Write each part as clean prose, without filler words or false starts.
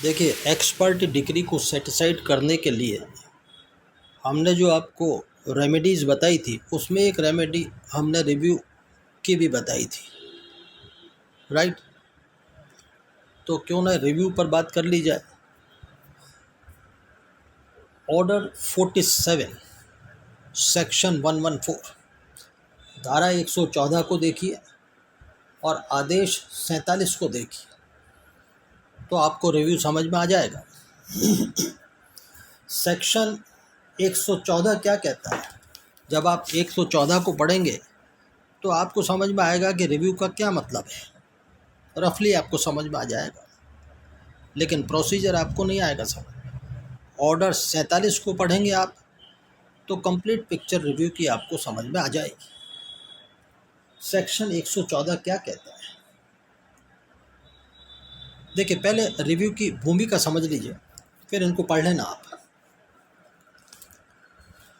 देखिए, expert degree को cetacide करने के लिए हमने जो आपको रेमेडीज़ बताई थी, उसमें एक रेमेडी हमने रिव्यू की भी बताई थी, राइट। तो क्यों ना रिव्यू पर बात कर ली जाए। ऑर्डर 47 सेक्शन 114 धारा 114 को देखिए और आदेश 47 को देखिए, तो आपको रिव्यू समझ में आ जाएगा। सेक्शन 114 क्या कहता है? जब आप 114 को पढ़ेंगे तो आपको समझ में आएगा कि रिव्यू का क्या मतलब है, रफली आपको समझ में आ जाएगा, लेकिन प्रोसीजर आपको नहीं आएगा समझ। ऑर्डर 47 को पढ़ेंगे आप तो कंप्लीट पिक्चर रिव्यू की आपको समझ में आ जाएगी। सेक्शन 114 क्या कहता है? देखिए, पहले रिव्यू की भूमिका समझ लीजिए, फिर इनको पढ़ लेना आप।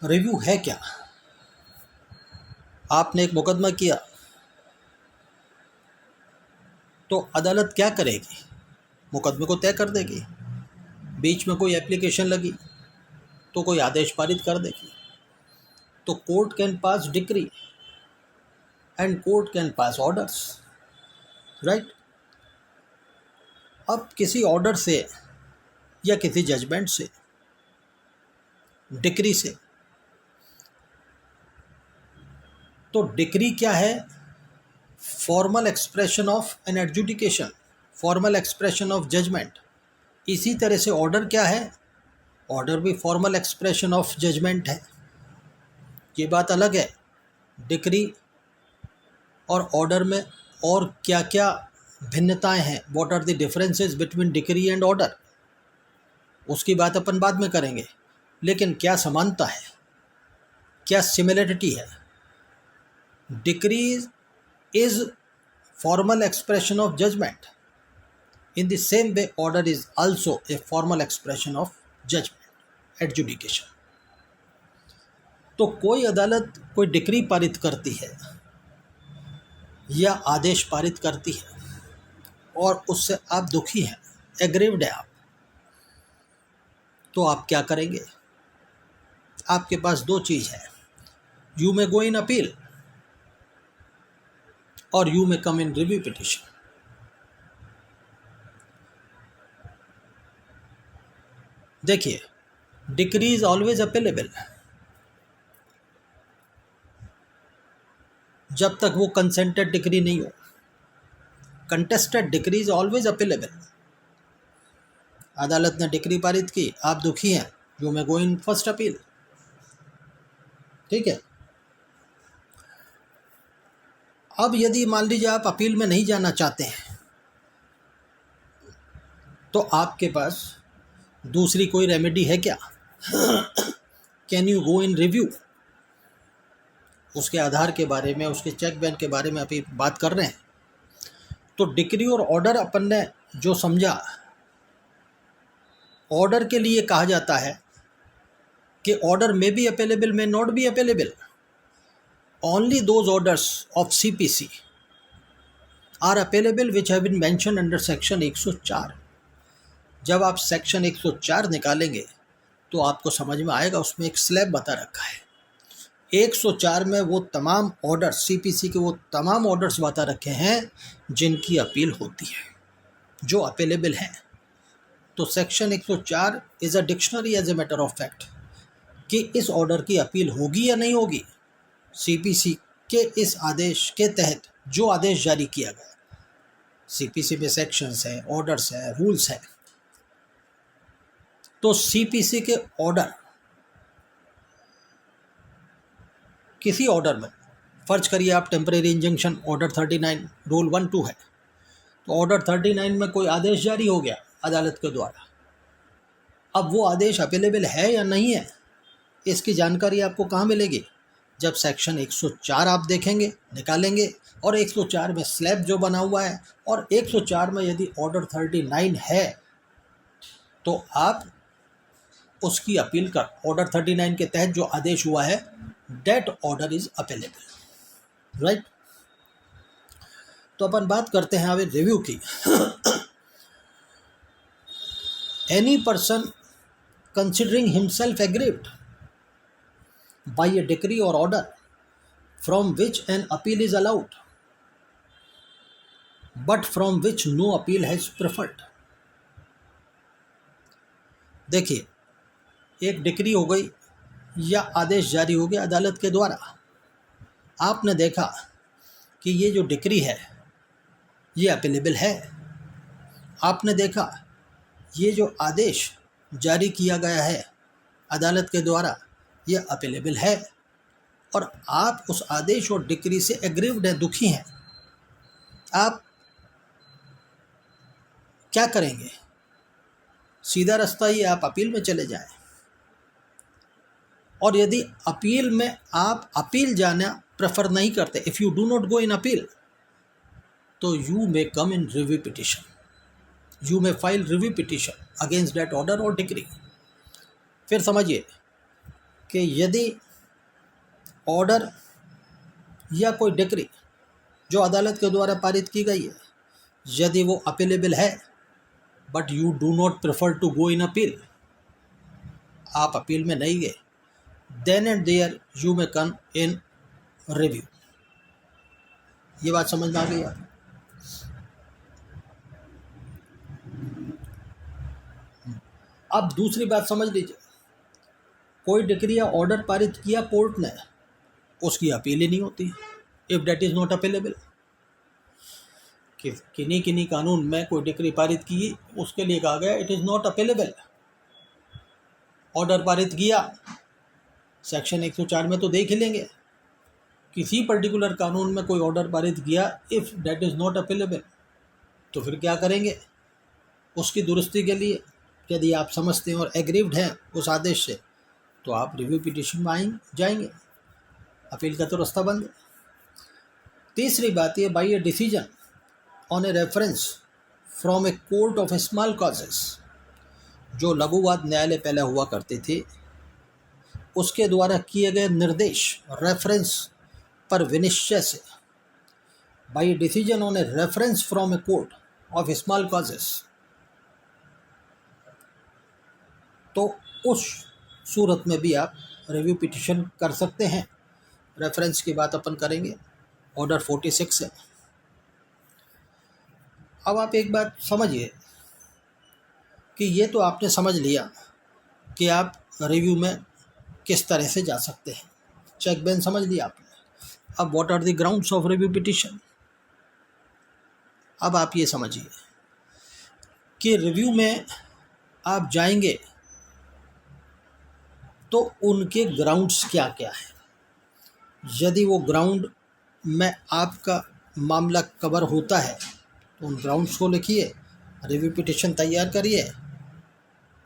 रिव्यू है क्या? आपने एक मुकदमा किया तो अदालत क्या करेगी? मुकदमे को तय कर देगी। बीच में कोई एप्लीकेशन लगी तो कोई आदेश पारित कर देगी। तो court can pass decree and court can pass orders, right. अब किसी ऑर्डर से या किसी जजमेंट से, डिक्री से, तो डिक्री क्या है? Formal expression of an adjudication, formal expression of judgement. इसी तरह से ऑर्डर क्या है? ऑर्डर भी फॉर्मल एक्सप्रेशन ऑफ जजमेंट है। ये बात अलग है। डिक्री और ऑर्डर में और क्या क्या भिन्नताएं हैं, what are the differences between decree and order, उसकी बात अपन बाद में करेंगे। लेकिन क्या समानता है, क्या सिमिलरिटी है? Decree is formal expression of judgment. In the same way, order is also a formal expression of judgment, adjudication. तो कोई अदालत कोई डिक्री पारित करती है या आदेश पारित करती है और उससे आप दुखी हैं, एग्रीव्ड है आप, तो आप क्या करेंगे? आपके पास दो चीज़ है, you may go in appeal और you may come in review petition. देखिए, डिक्री इज ऑलवेज अपेलेबल जब तक वो कंसेंटेड डिक्री नहीं हो। Contested decree is always appealable. अदालत ने डिक्री पारित की, आप दुखी हैं, you may go in first appeal, ठीक है। अब यदि मान लीजिए आप अपील में नहीं जाना चाहते हैं तो आपके पास दूसरी कोई रेमेडी है क्या? Can you go in review? उसके आधार के बारे में, उसके चेक बैंक के बारे में अभी बात कर रहे हैं। तो डिक्री और ऑर्डर अपन ने जो समझा, ऑर्डर के लिए कहा जाता है कि order may be available, may not be available. Only those orders of CPC are available which have been mentioned under section 104। जब आप सेक्शन 104 निकालेंगे तो आपको समझ में आएगा, उसमें एक स्लैब बता रखा है। 104 में वो तमाम ऑर्डर, CPC के वो तमाम ऑर्डर्स बता रखे हैं जिनकी अपील होती है, जो अवेलेबल हैं। तो section 104 is a dictionary as a matter of fact कि इस ऑर्डर की अपील होगी या नहीं होगी। CPC के इस आदेश के तहत जो आदेश जारी किया गया, CPC में सेक्शंस हैं, ऑर्डर्स हैं, रूल्स हैं। तो CPC के ऑर्डर, किसी ऑर्डर में, फर्ज करिए आप टेम्परेरी इंजंक्शन ऑर्डर 39 रूल 1-2 है, तो ऑर्डर 39 में कोई आदेश जारी हो गया अदालत के द्वारा। अब वो आदेश अवेलेबल है या नहीं है, इसकी जानकारी आपको कहाँ मिलेगी? जब सेक्शन 104 आप देखेंगे, निकालेंगे, और 104 में स्लैब जो बना हुआ है, और 104 में यदि ऑर्डर 39 है तो आप उसकी अपील कर, ऑर्डर 39 के तहत जो आदेश हुआ है, that order is available, right. तो अपन बात करते हैं अभी रिव्यू की। Any person considering himself aggrieved by a decree or order from which an appeal is allowed but from which no appeal has preferred। देखिए, एक डिक्री हो गई या आदेश जारी हो गया अदालत के द्वारा, आपने देखा कि ये जो डिक्री है ये अपीलेबल है, आपने देखा ये जो आदेश जारी किया गया है अदालत के द्वारा ये अपीलेबल है, और आप उस आदेश और डिक्री से एग्रीव्ड हैं, दुखी हैं, आप क्या करेंगे? सीधा रास्ता ही आप अपील में चले जाएं। और यदि अपील में आप अपील जाना प्रेफर नहीं करते, if you do not go in appeal, तो you may come in review petition, you may file review petition against that order और डिक्री। फिर समझिए कि यदि ऑर्डर या कोई डिक्री जो अदालत के द्वारा पारित की गई है, यदि वो अपीलेबल है but you do not prefer to go in appeal, आप अपील में नहीं गए, then and there you may come in review. ये बात समझ में आ गई आप? अब दूसरी बात समझ लीजिए, कोई डिक्री या ऑर्डर पारित किया कोर्ट ने, उसकी अपील ही नहीं होती if that is not appealable. कि किन्हीं कानून में कोई डिक्री पारित की, उसके लिए कहा गया it is not appealable. Order पारित किया, सेक्शन 104 में तो देख ही लेंगे, किसी पर्टिकुलर कानून में कोई ऑर्डर पारित किया, if that is not appealable, तो फिर क्या करेंगे? उसकी दुरुस्ती के लिए यदि आप समझते हैं और एग्रीव्ड हैं उस आदेश से, तो आप रिव्यू पिटिशन में जाएंगे, अपील का तो रास्ता बंद है। तीसरी बात ये, by a decision on a reference from a court of small causes, जो लघुवाद न्यायालय पहले हुआ करते थे, उसके द्वारा किए गए निर्देश रेफरेंस पर विनिश्चय से, by decision on a reference from a court of small causes, तो उस सूरत में भी आप रिव्यू पिटिशन कर सकते हैं। रेफरेंस की बात अपन करेंगे, ऑर्डर 46 है। अब आप एक बात समझिए कि ये तो आपने समझ लिया कि आप रिव्यू में किस तरह से जा सकते हैं, चेक बैंक समझ लिया आपने। अब what are the grounds of review petition? अब आप ये समझिए कि रिव्यू में आप जाएंगे तो उनके ग्राउंड्स क्या क्या है। यदि वो ग्राउंड में आपका मामला कवर होता है तो उन ग्राउंड्स को लिखिए, रिव्यू पिटिशन तैयार करिए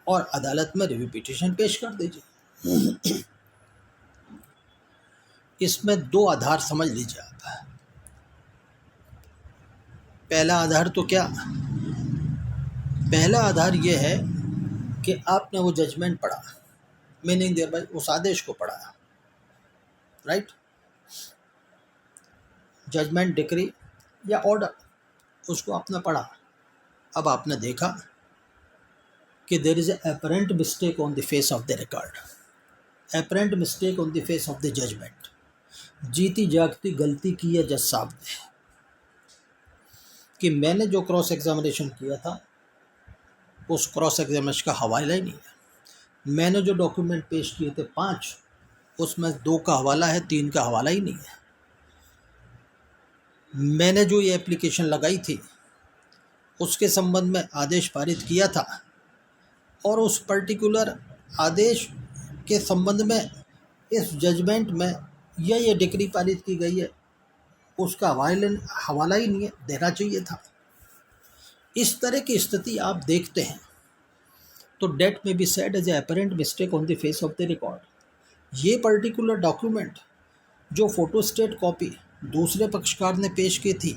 और अदालत में रिव्यू पिटिशन पेश कर दीजिए। इसमें दो आधार समझ लीजिए आप। पहला आधार तो क्या? पहला आधार ये है कि आपने वो जजमेंट पढ़ा, मीनिंग देयर बाय उस आदेश को पढ़ा, राइट? जजमेंट, डिक्री या ऑर्डर, उसको आपने पढ़ा। अब आपने देखा कि there is apparent mistake on the face of the record, apparent mistake on the face of the judgement, जीती जागती गलती की है जज साहब ने कि मैंने जो क्रॉस एग्जामिनेशन किया था उस क्रॉस एग्जामिनेशन का हवाला ही नहीं है, मैंने जो डॉक्यूमेंट पेश किए थे 5, उसमें 2 का हवाला है, 3 का हवाला ही नहीं है, मैंने जो ये एप्लीकेशन लगाई थी उसके संबंध में आदेश पारित किया था और उस पर्टिकुलर आदेश के संबंध में इस जजमेंट में ये डिक्री पारित की गई है, उसका हवाला ही नहीं है, देना चाहिए था। इस तरह की स्थिति आप देखते हैं तो that may be said as a apparent mistake on the face of the record. ये पर्टिकुलर डॉक्यूमेंट जो फोटोस्टेट कॉपी दूसरे पक्षकार ने पेश की थी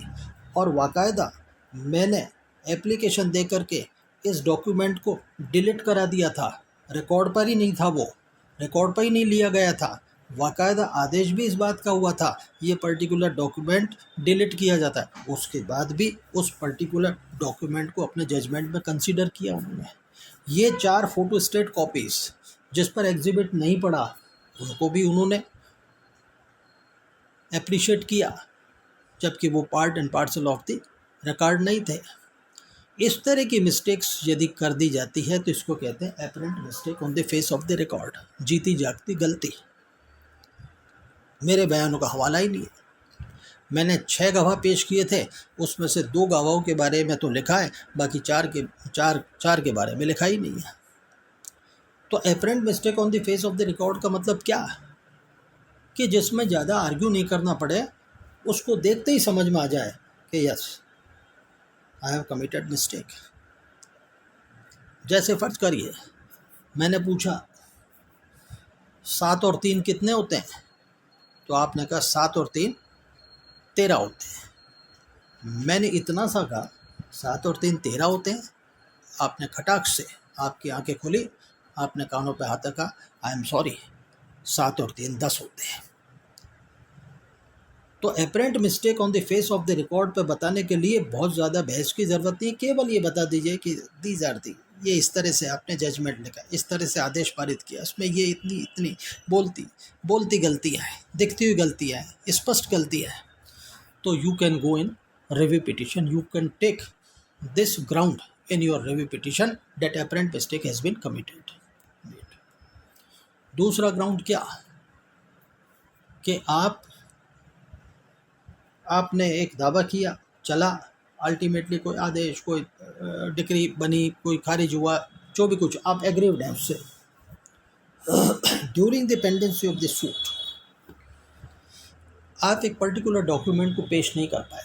और बाकायदा मैंने एप्लीकेशन दे करके इस डॉक्यूमेंट को डिलीट करा दिया था, रिकॉर्ड पर ही नहीं था, वो रिकॉर्ड पर ही नहीं लिया गया था, बाकायदा आदेश भी इस बात का हुआ था ये पर्टिकुलर डॉक्यूमेंट डिलीट किया जाता है, उसके बाद भी उस पर्टिकुलर डॉक्यूमेंट को अपने जजमेंट में कंसीडर किया उन्होंने। ये 4 फोटोस्टेट कॉपीज़ जिस पर एग्जिबिट नहीं पड़ा उनको भी उन्होंने अप्रिशिएट किया, जबकि वो part and parcel of the record नहीं थे। इस तरह की मिस्टेक्स यदि कर दी जाती है तो इसको कहते हैं apparent mistake on the face of the record, जीती जागती गलती। मेरे बयानों का हवाला ही नहीं है। मैंने 6 गवाह पेश किए थे, उसमें से 2 गवाहों के बारे में तो लिखा है, बाकी 4 के बारे में लिखा ही नहीं है। तो apparent mistake on the face of the record का मतलब क्या है कि जिसमें ज़्यादा आर्ग्यू नहीं करना पड़े, उसको देखते ही समझ में आ जाए कि yes I have committed mistake. जैसे फ़र्ज करिए मैंने पूछा 7 और 3 कितने होते हैं, तो आपने कहा 7 और 3 13 होते हैं। मैंने इतना सा कहा 7 और 3 13 होते हैं, आपने खटाक से आपकी आंखें खुली, आपने कानों पे हाथ रखा, आई एम सॉरी 7 और 3 10 होते हैं। तो apparent mistake on the face of the record पे बताने के लिए बहुत ज़्यादा बहस की ज़रूरत नहीं, केवल ये बता दीजिए कि दीज आर दी, ये इस तरह से आपने जजमेंट लिखा, इस तरह से आदेश पारित किया, इसमें ये इतनी इतनी बोलती गलतियाँ हैं, दिखती हुई गलतियाँ हैं, स्पष्ट गलतियाँ हैं। तो you can go in review petition, you can take this ground in your review petition that apparent mistake has been committed. दूसरा ग्राउंड क्या कि आपने एक दावा किया, चला, अल्टीमेटली कोई आदेश, कोई डिक्री बनी, कोई खारिज हुआ, जो भी कुछ, आप एग्रीव्ड हैं उससे। During the pendency of the suit आप एक पर्टिकुलर डॉक्यूमेंट को पेश नहीं कर पाए,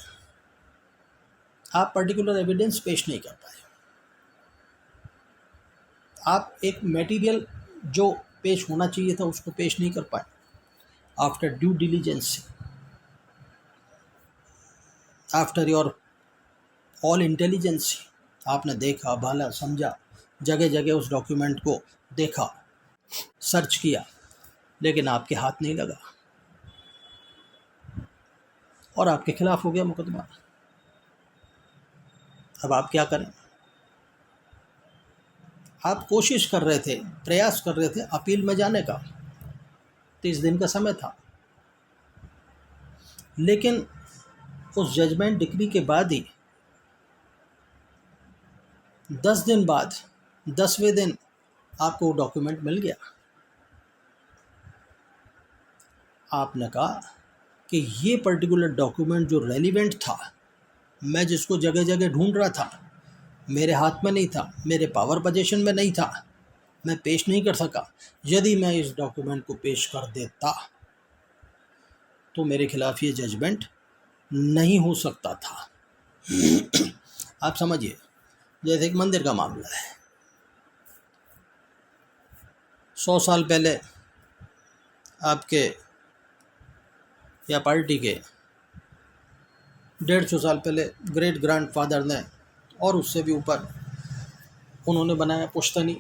आप पर्टिकुलर एविडेंस पेश नहीं कर पाए, आप एक मटेरियल जो पेश होना चाहिए था उसको पेश नहीं कर पाए। After due diligence, after your all intelligence, आपने देखा, भाला, समझा, जगह जगह उस डॉक्यूमेंट को देखा, सर्च किया, लेकिन आपके हाथ नहीं लगा और आपके खिलाफ हो गया मुकदमा। अब आप क्या करें? आप कोशिश कर रहे थे, प्रयास कर रहे थे अपील में जाने का, 30 दिन का समय था, लेकिन उस जजमेंट डिक्री के बाद ही 10 दिन बाद 10वें दिन आपको डॉक्यूमेंट मिल गया। आपने कहा कि ये पर्टिकुलर डॉक्यूमेंट जो रेलिवेंट था, मैं जिसको जगह जगह ढूंढ रहा था, मेरे हाथ में नहीं था, मेरे पावर पोजीशन में नहीं था, मैं पेश नहीं कर सका। यदि मैं इस डॉक्यूमेंट को पेश कर देता तो मेरे खिलाफ ये जजमेंट नहीं हो सकता था। आप समझिए, जैसे एक मंदिर का मामला है, 100 साल पहले आपके या पार्टी के 150 साल पहले ग्रेट ग्रैंडफादर ने, और उससे भी ऊपर, उन्होंने बनाया पुश्तनी,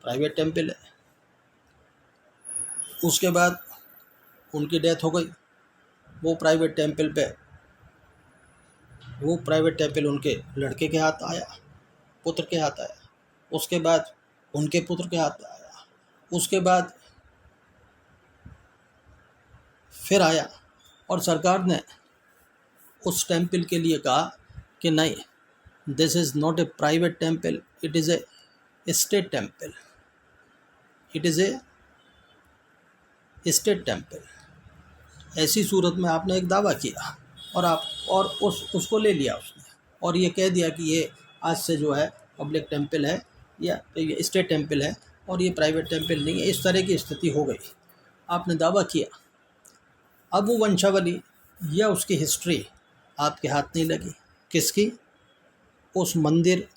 प्राइवेट टेम्पल है। उसके बाद उनकी डेथ हो गई, वो प्राइवेट टेम्पल उनके लड़के के हाथ आया, पुत्र के हाथ आया, उसके बाद उनके पुत्र के हाथ आया, उसके बाद फिर आया, और सरकार ने उस टेम्पल के लिए कहा कि नहीं, this is not a private temple, it is a state temple, it is a state temple. ऐसी सूरत में आपने एक दावा किया और उसको ले लिया उसने, और ये कह दिया कि ये आज से जो है पब्लिक टेम्पल है या ये स्टेट टेम्पल है और ये प्राइवेट टेम्पल नहीं है। इस तरह की स्थिति हो गई, आपने दावा किया। अब वो वंशावली या उसकी हिस्ट्री आपके हाथ नहीं लगी। किसकी? उस मंदिर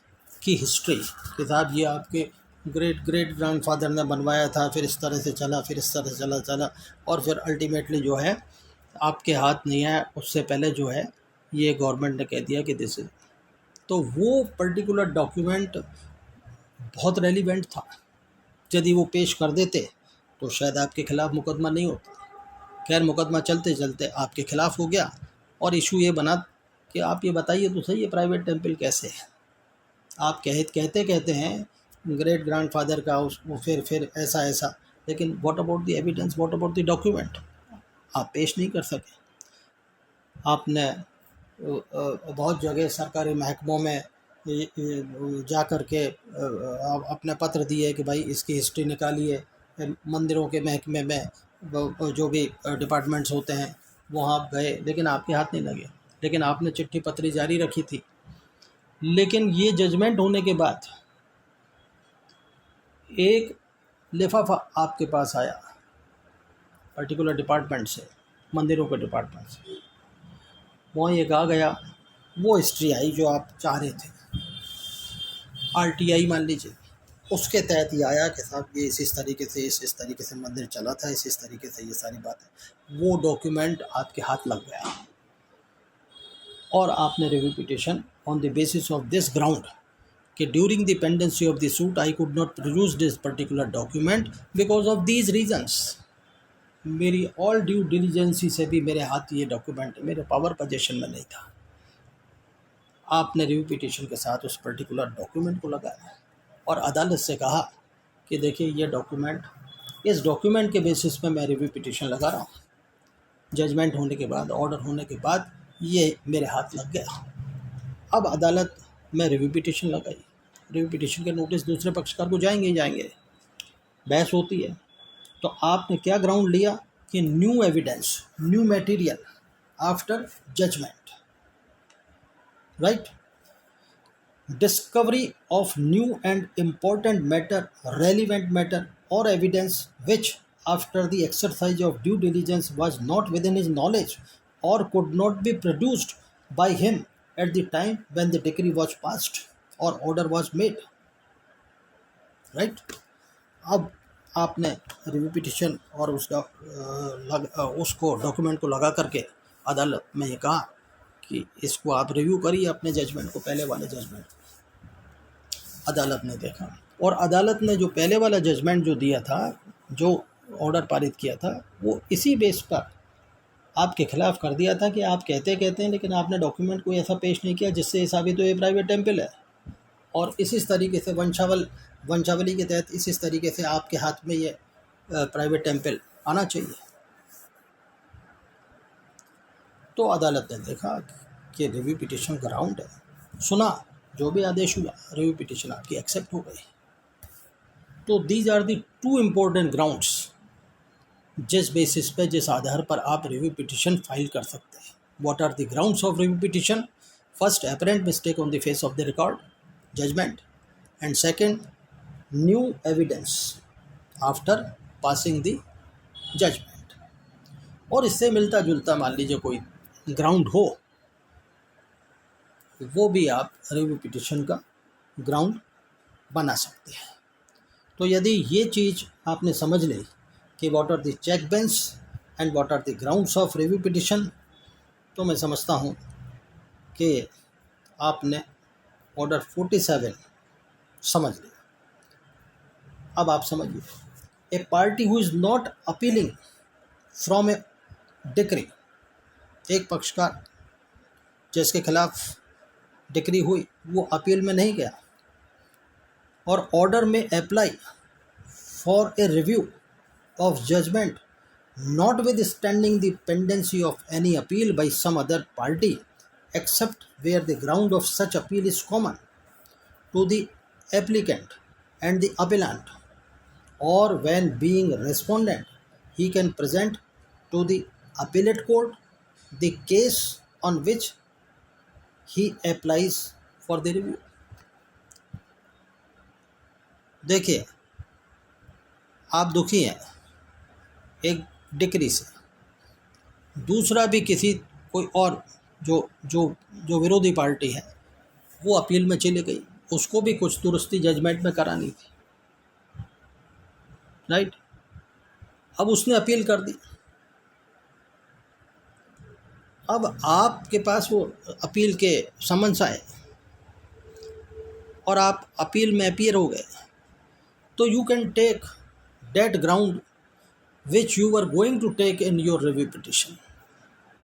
की हिस्ट्री किताब, ये आपके ग्रेट ग्रैंडफादर ने बनवाया था, फिर इस तरह से चला, फिर इस तरह से चला और फिर अल्टीमेटली जो है आपके हाथ नहीं आया। उससे पहले जो है ये गवर्नमेंट ने कह दिया कि दिस इज, तो वो पर्टिकुलर डॉक्यूमेंट बहुत रेलिवेंट था। यदि वो पेश कर देते तो शायद आपके खिलाफ मुकदमा नहीं होता। खैर, मुकदमा चलते चलते आपके खिलाफ हो गया और इशू ये बना कि आप ये बताइए तो सही, ये प्राइवेट टेम्पल कैसे है। आप कहते कहते हैं ग्रेट ग्रैंडफादर का उस वो फिर ऐसा ऐसा, लेकिन what about the evidence, what about the document? आप पेश नहीं कर सके। आपने बहुत जगह सरकारी महकमों में जा कर के अपने पत्र दिए कि भाई इसकी हिस्ट्री निकालिए। मंदिरों के महकमे में जो भी डिपार्टमेंट्स होते हैं वहाँ आप गए, लेकिन आपके हाथ नहीं लगे, लेकिन आपने चिट्ठी पत्री जारी रखी थी। लेकिन ये जजमेंट होने के बाद एक लिफाफा आपके पास आया पर्टिकुलर डिपार्टमेंट से, मंदिरों के डिपार्टमेंट से, वहाँ ये कहा गया, वो हिस्ट्री आई जो आप चाह रहे थे, आरटीआई मान लीजिए, उसके तहत ये आया कि साहब ये इस तरीके से इस तरीके से मंदिर चला था, इस तरीके से ये सारी बातें। वो डॉक्यूमेंट आपके हाथ लग गया और आपने review petition on the basis of this ground कि during the pendency of the suit I could not produce this particular document because of these reasons. मेरी ऑल ड्यू डिलीजेंसी से भी मेरे हाथ ये डॉक्यूमेंट मेरे पावर पोजीशन में नहीं था। आपने रिव्यू पिटिशन के साथ उस पर्टिकुलर डॉक्यूमेंट को लगाया और अदालत से कहा कि देखिए ये डॉक्यूमेंट, इस डॉक्यूमेंट के बेसिस पे मैं रिव्यू पिटिशन लगा रहा हूँ। जजमेंट होने के बाद, ऑर्डर होने के बाद ये मेरे हाथ लग गया। अब अदालत में रिव्यू पिटिशन लगाई, रिव्यू पिटिशन के नोटिस दूसरे पक्षकार को जाएंगे ही जाएंगे, बहस होती है। तो आपने क्या ग्राउंड लिया कि new evidence, new material after judgement, right? discovery of new and important matter, relevant matter or evidence which after the exercise of due diligence was not within his knowledge or could not be produced by him at the time when the decree was passed or order was made, right? अब आपने review petition और उसको document को लगा करके अदालत में ये कहा कि इसको आप रिव्यू करिए अपने जजमेंट को, पहले वाले जजमेंट। अदालत ने देखा और अदालत ने जो पहले वाला जजमेंट जो दिया था, जो ऑर्डर पारित किया था, वो इसी बेस पर आपके खिलाफ कर दिया था कि आप कहते हैं लेकिन आपने डॉक्यूमेंट कोई ऐसा पेश नहीं किया जिससे ये साबित हो ये प्राइवेट टेम्पल है। और इस तरीके से वंशावली के तहत इस तरीके से आपके हाथ में ये प्राइवेट टेम्पल आना चाहिए। तो अदालत ने देखा कि रिव्यू पिटिशन ग्राउंड है, सुना, जो भी आदेश हुआ, रिव्यू पिटिशन आपकी एक्सेप्ट हो गई। तो these are the two important grounds जिस बेसिस पे, जिस आधार पर आप रिव्यू पिटिशन फाइल कर सकते हैं। What are the grounds of review petition? First, apparent mistake on the face of the record judgement, and second, new evidence after passing the judgement. और इससे मिलता जुलता मान लीजिए कोई ग्राउंड हो, वो भी आप रिव्यू पिटिशन का ग्राउंड बना सकते हैं। तो यदि ये चीज़ आपने समझ ली कि what are the check bench and what are the grounds of review petition, तो मैं समझता हूँ कि आपने ऑर्डर 47 समझ लिया। अब आप समझिए, a party who is not appealing from a decree, एक पक्षकार जिसके खिलाफ डिक्री हुई वो अपील में नहीं गया और ऑर्डर में apply for a review of judgement notwithstanding the pendency of any appeal by some other party except where the ground of such appeal is common to the applicant and the appellant, और when being respondent he can present to the appellate court the case on which he applies for the review। देखिए, आप दुखी हैं एक decree से, दूसरा भी किसी कोई और जो विरोधी पार्टी है वो अपील में चली गई, उसको भी कुछ दुरुस्ती जजमेंट में करानी थी, राइट? अब उसने अपील कर दी। अब आपके पास वो अपील के समन्स आए और आप अपील में अपीयर हो गए, तो you can take that ground which you are going to take in your review petition.